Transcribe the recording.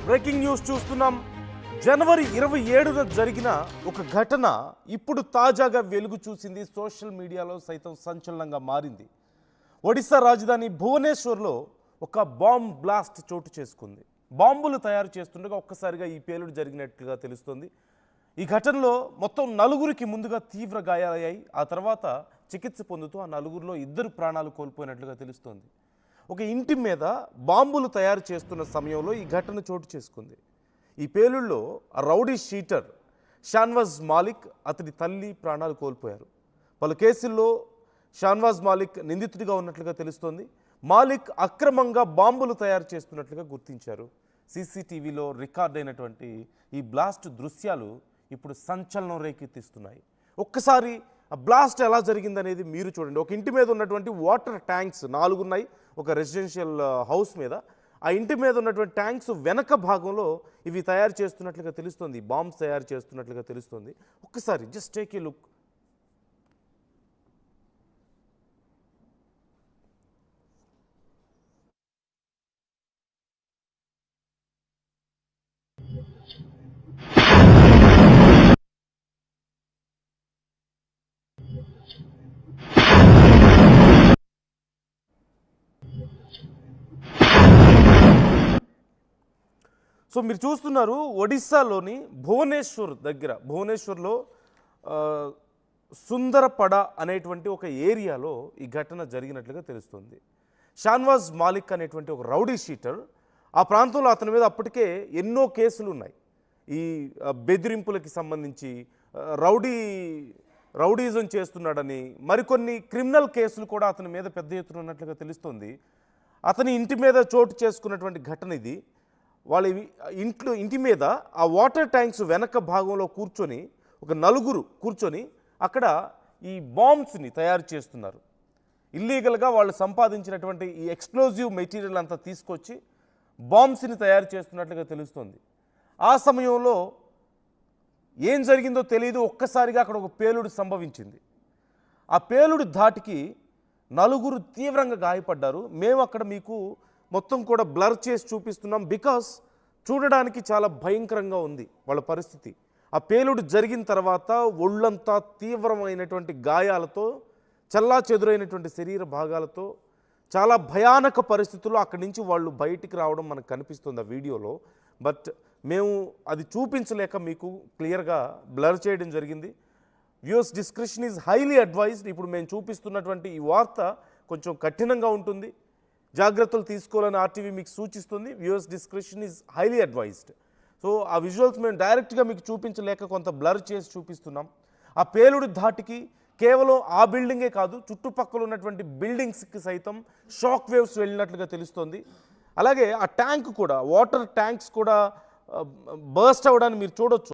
Breaking news చూస్తున్నాం. జనవరి 27న జరిగిన ఒక ఘటన ఇప్పుడు తాజాగా వెలుగు చూసింది. సోషల్ మీడియాలో సైతం సంచలనంగా మారింది. ఒడిశా రాజధాని భువనేశ్వర్లో ఒక బాంబ్ బ్లాస్ట్ చోటు చేసుకుంది. బాంబులు తయారు చేస్తుండగా ఒక్కసారిగా ఈ పేలుడు జరిగినట్లుగా తెలుస్తోంది. ఈ ఘటనలో మొత్తం 4కి ముందుగా తీవ్ర గాయాలయ్యాయి. ఆ తర్వాత చికిత్స పొందుతూ ఆ 4లో 2 ప్రాణాలు కోల్పోయినట్లుగా తెలుస్తోంది. ఒక ఇంటి మీద బాంబులు తయారు చేస్తున్న సమయంలో ఈ ఘటన చోటు చేసుకుంది. ఈ పేలుళ్ళలో రౌడీ షీటర్ షాన్వాజ్ మాలిక్, అతడి తల్లి ప్రాణాలు కోల్పోయారు. పలు కేసుల్లో షాన్వాజ్ మాలిక్ నిందితుడిగా ఉన్నట్లుగా తెలుస్తోంది. మాలిక్ అక్రమంగా బాంబులు తయారు చేస్తున్నట్లుగా గుర్తించారు. సీసీటీవీలో రికార్డ్ అయినటువంటి ఈ బ్లాస్ట్ దృశ్యాలు ఇప్పుడు సంచలనం రేకెత్తిస్తున్నాయి. ఒక్కసారి ఆ బ్లాస్ట్ ఎలా జరిగిందనేది మీరు చూడండి. ఒక ఇంటి మీద ఉన్నటువంటి వాటర్ ట్యాంక్స్ 4 ఉన్నాయి. ఒక రెసిడెన్షియల్ హౌస్ మీద, ఆ ఇంటి మీద ఉన్నటువంటి ట్యాంక్స్ వెనక భాగంలో ఇవి తయారు చేస్తున్నట్లుగా తెలుస్తుంది. బాంబ్స్ తయారు చేస్తున్నట్లుగా తెలుస్తుంది. ఒక్కసారి just take a look. So మీరు చూస్తున్నారు ఒడిస్సాలోని భువనేశ్వర్ దగ్గర, భువనేశ్వర్లో సుందరపడ అనేటువంటి ఒక ఏరియాలో ఈ ఘటన జరిగినట్లుగా తెలుస్తుంది. షాన్వాజ్ మాలిక్ అనేటువంటి ఒక రౌడీ షీటర్, ఆ ప్రాంతంలో అతని మీద అప్పటికే ఎన్నో కేసులు ఉన్నాయి. ఈ బెదిరింపులకి సంబంధించి రౌడీజం చేస్తున్నాడని మరికొన్ని క్రిమినల్ కేసులు కూడా అతని మీద పెద్ద ఎత్తున ఉన్నట్లుగా తెలుస్తుంది. అతని ఇంటి మీద చోటు చేసుకున్నటువంటి ఘటన ఇది. వాళ్ళ ఇంటి మీద ఆ వాటర్ ట్యాంక్స్ వెనక భాగంలో కూర్చొని ఒక 4 కూర్చొని అక్కడ ఈ బాంబ్స్ని తయారు చేస్తున్నారు. ఇల్లీగల్గా వాళ్ళు సంపాదించినటువంటి ఈ ఎక్స్ప్లోజివ్ మెటీరియల్ అంతా తీసుకొచ్చి బాంబ్స్ని తయారు చేస్తున్నట్లుగా తెలుస్తుంది. ఆ సమయంలో ఏం జరిగిందో తెలియదు, ఒక్కసారిగా అక్కడ ఒక పేలుడు సంభవించింది. ఆ పేలుడు ధాటికి 4 తీవ్రంగా గాయపడ్డారు. మేము అక్కడ మీకు మొత్తం కూడా బ్లర్ చేసి చూపిస్తున్నాం. బికాస్ చూడడానికి చాలా భయంకరంగా ఉంది వాళ్ళ పరిస్థితి. ఆ పేలుడు జరిగిన తర్వాత ఒళ్ళంతా తీవ్రమైనటువంటి గాయాలతో, చల్లా చెదురైనటువంటి శరీర భాగాలతో, చాలా భయానక పరిస్థితుల్లో అక్కడి నుంచి వాళ్ళు బయటికి రావడం మనకు కనిపిస్తుంది ఆ వీడియోలో. బట్ మేము అది చూపించలేక మీకు క్లియర్గా బ్లర్ చేయడం జరిగింది. Viewers description is highly advised. ఇప్పుడు మేము చూపిస్తున్నటువంటి ఈ వార్త కొంచెం కఠినంగా ఉంటుంది, జాగ్రత్తలు తీసుకోవాలని ఆర్టీవీ మీకు సూచిస్తుంది. Viewers description is highly advised. So ఆ విజువల్స్ మేము డైరెక్ట్గా మీకు చూపించలేక కొంత బ్లర్ చేసి చూపిస్తున్నాం. ఆ పేలుడు ధాటికి కేవలం ఆ బిల్డింగే కాదు, చుట్టుపక్కల ఉన్నటువంటి బిల్డింగ్స్కి సైతం షాక్ వేవ్స్ వెళ్ళినట్లుగా తెలుస్తోంది. అలాగే ఆ ట్యాంక్ కూడా, వాటర్ ట్యాంక్స్ కూడా బర్స్ట్ అవ్వడాన్ని మీరు చూడొచ్చు.